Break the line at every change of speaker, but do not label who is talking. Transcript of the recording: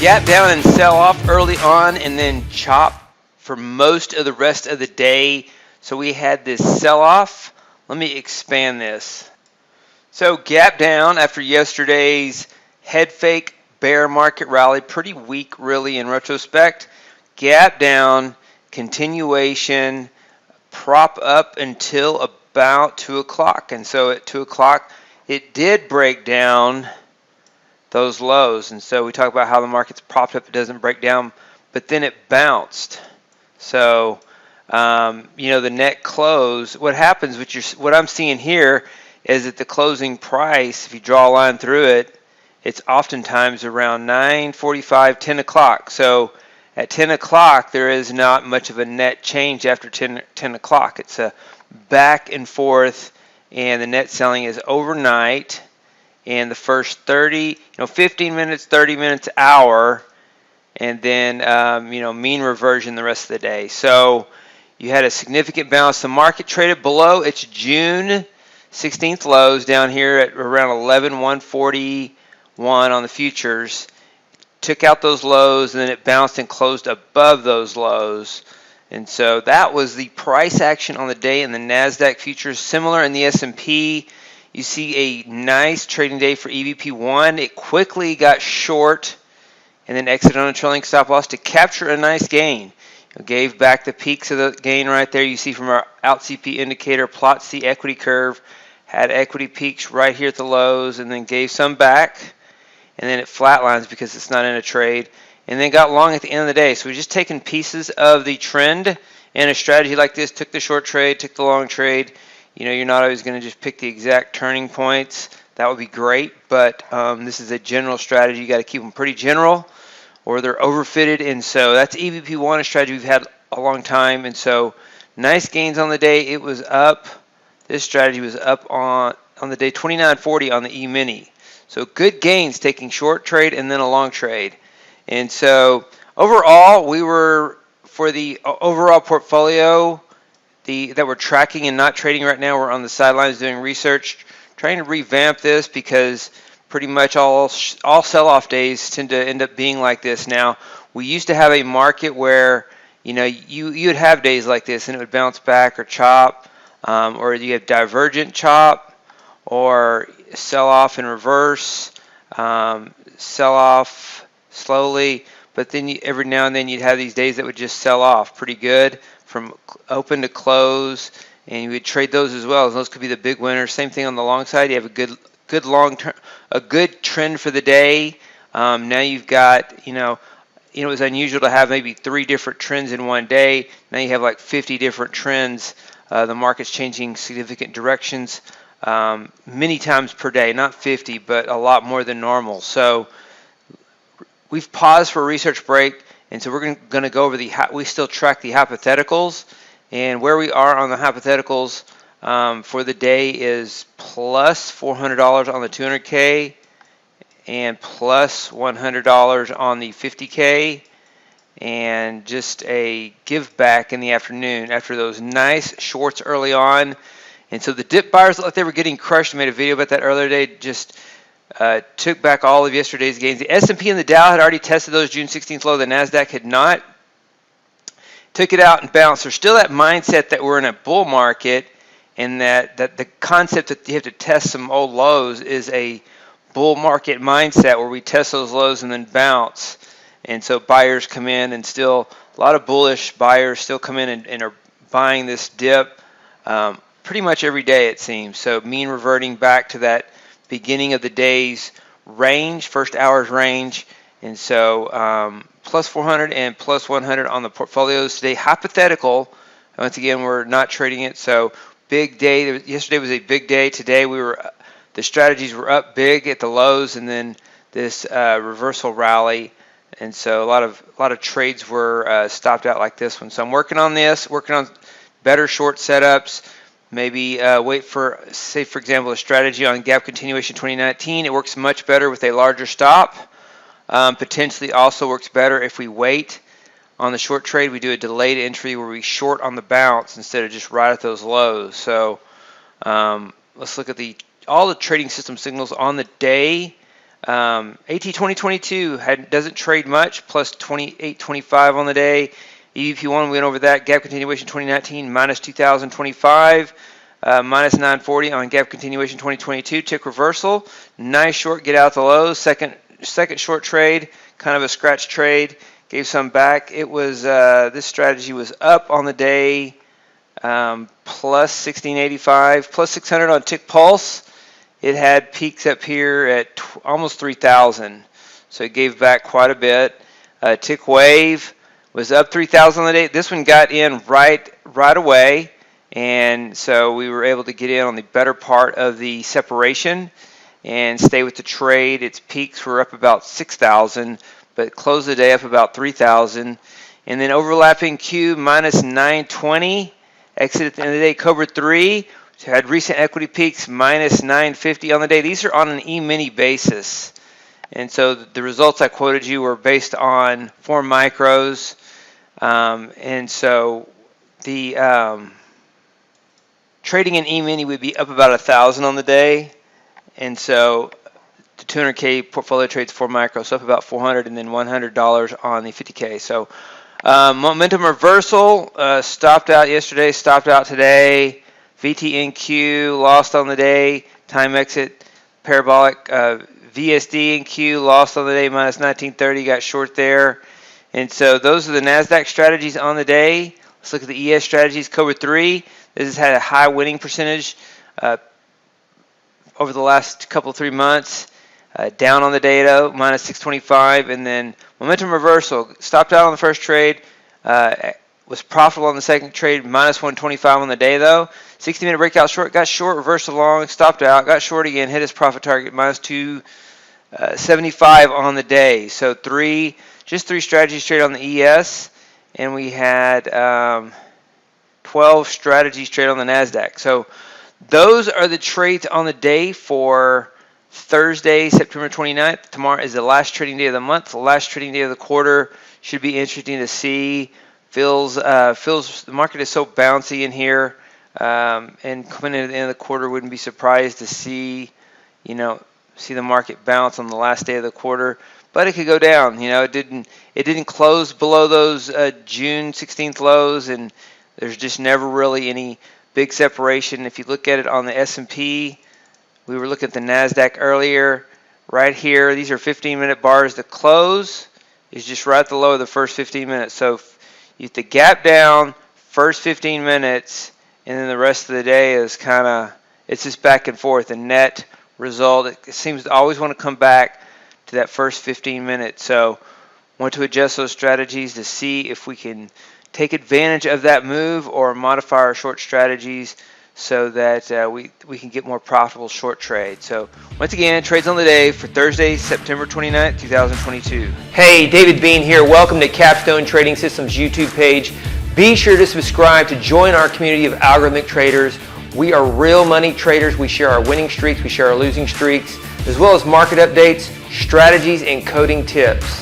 Gap down and sell off early on and then chop for most of the rest of the day. So we had this sell off. Let me expand this. So gap down after yesterday's head fake bear market rally, pretty weak really in retrospect. Gap down, continuation, prop up until about 2 o'clock. And so at 2 o'clock, it did break down those lows. And so we talk about how the market's propped up, it doesn't break down, but then it bounced. So, the net close, what happens, what I'm seeing here is that the closing price, if you draw a line through it, it's oftentimes around 9:45, 10 o'clock. So at 10 o'clock, there is not much of a net change after 10 o'clock. It's a back and forth, and the net selling is overnight. And the first 15 minutes, 30 minutes, hour, and then, mean reversion the rest of the day. So you had a significant bounce. The market traded below its June 16th lows down here at around 11,141 on the futures. Took out those lows, and then it bounced and closed above those lows. And so that was the price action on the day in the Nasdaq futures. Similar in the S&P. You see a nice trading day for EVP1. It quickly got short and then exited on a trailing stop loss to capture a nice gain. It gave back the peaks of the gain right there. You see from our out CP indicator, plots the equity curve, had equity peaks right here at the lows, and then gave some back, and then it flatlines because it's not in a trade, and then got long at the end of the day. So we're just taking pieces of the trend in a strategy like this, took the short trade, took the long trade. You're not always going to just pick the exact turning points. That would be great, but this is a general strategy. You got to keep them pretty general, or they're overfitted. And so that's EVP1, a strategy we've had a long time. And so nice gains on the day. It was up. This strategy was up on the day 29.40 on the E-mini. So good gains taking short trade and then a long trade. And so overall, we were, for the overall portfolio, that we're tracking and not trading right now, we're on the sidelines doing research, trying to revamp this because pretty much all sell-off days tend to end up being like this now. We used to have a market where you'd have days like this and it would bounce back or chop, or you have divergent chop or sell off in reverse, sell off slowly, but then every now and then you'd have these days that would just sell off pretty good from open to close, and you would trade those as well. Those could be the big winners. Same thing on the long side. You have a good long term, a good trend for the day. Now you've got, it was unusual to have maybe 3 different trends in one day. Now you have like 50 different trends. The market's changing significant directions many times per day, not 50, but a lot more than normal. So we've paused for a research break. And so we're going to go over we still track the hypotheticals, and where we are on the hypotheticals for the day is plus $400 on the 200K and plus $100 on the 50K, and just a give back in the afternoon after those nice shorts early on. And so the dip buyers looked like they were getting crushed. I made a video about that earlier today. Just took back all of yesterday's gains. The S&P and the Dow had already tested those June 16th low. The Nasdaq had not. Took it out and bounced. There's still that mindset that we're in a bull market, and that the concept that you have to test some old lows is a bull market mindset where we test those lows and then bounce. And so buyers come in, and still a lot of bullish buyers still come in and are buying this dip pretty much every day, it seems. So mean reverting back to that beginning of the day's range, first hour's range. And so plus 400 and plus 100 on the portfolios today. Hypothetical, once again, we're not trading it. So big day. Yesterday was a big day. Today the strategies were up big at the lows, and then this reversal rally. And so a lot of trades were stopped out like this one. So I'm working on better short setups. Maybe wait for, say, for example, a strategy on gap continuation 2019. It works much better with a larger stop. Potentially also works better if we wait on the short trade. We do a delayed entry where we short on the bounce instead of just right at those lows. So let's look at all the trading system signals on the day. AT 2022 doesn't trade much, plus 28.25 on the day. EVP1 went over that. Gap continuation 2019 minus 2025. Minus 940 on gap continuation 2022. Tick reversal. Nice short, get out the lows. Second short trade, kind of a scratch trade. Gave some back. It was this strategy was up on the day, plus 1685, plus 600 on Tick Pulse. It had peaks up here at almost 3,000, so it gave back quite a bit. Tick Wave was up 3,000 on the day. This one got in right away, and so we were able to get in on the better part of the separation and stay with the trade. Its peaks were up about 6,000, but closed the day up about 3,000. And then overlapping Q minus 920, exit at the end of the day. Cobra 3 had recent equity peaks minus 950 on the day. These are on an E-mini basis. And so the results I quoted you were based on 4 micros. And so the trading in E-mini would be up about 1,000 on the day. And so the 200K portfolio trades 4 micros, so up about 400, and then $100 on the 50K. So momentum reversal, stopped out yesterday, stopped out today. VTNQ lost on the day. Time exit parabolic. VSD and Q lost on the day, minus 1930, got short there. And so those are the Nasdaq strategies on the day. Let's look at the ES strategies. Cobra 3, this has had a high winning percentage over the last 3 months. Down on the day though, minus 625, and then momentum reversal. Stopped out on the first trade, was profitable on the second trade, minus 125 on the day though. 60-minute breakout short, got short, reversed along, stopped out, got short again, hit his profit target, minus 275 on the day. So just three strategies trade on the ES, and we had 12 strategies trade on the Nasdaq. So those are the trades on the day for Thursday, September 29th. Tomorrow is the last trading day of the month, the last trading day of the quarter. Should be interesting to see. Feels the market is so bouncy in here, and coming into the end of the quarter, wouldn't be surprised to see the market bounce on the last day of the quarter. But it could go down. It didn't close below those June 16th lows, and there's just never really any big separation. If you look at it on the S&P, we were looking at the Nasdaq earlier. Right here, these are 15-minute bars. The close is just right at the low of the first 15 minutes. So you have to gap down first 15 minutes, and then the rest of the day is it's just back and forth. The net result, it seems to always want to come back to that first 15 minutes. So want to adjust those strategies to see if we can take advantage of that move or modify our short strategies so that we can get more profitable short trades. So once again, trades on the day for Thursday, September 29th, 2022.
Hey, David Bean here. Welcome to Capstone Trading Systems YouTube page. Be sure to subscribe to join our community of algorithmic traders. We are real money traders. We share our winning streaks, we share our losing streaks, as well as market updates, strategies, and coding tips.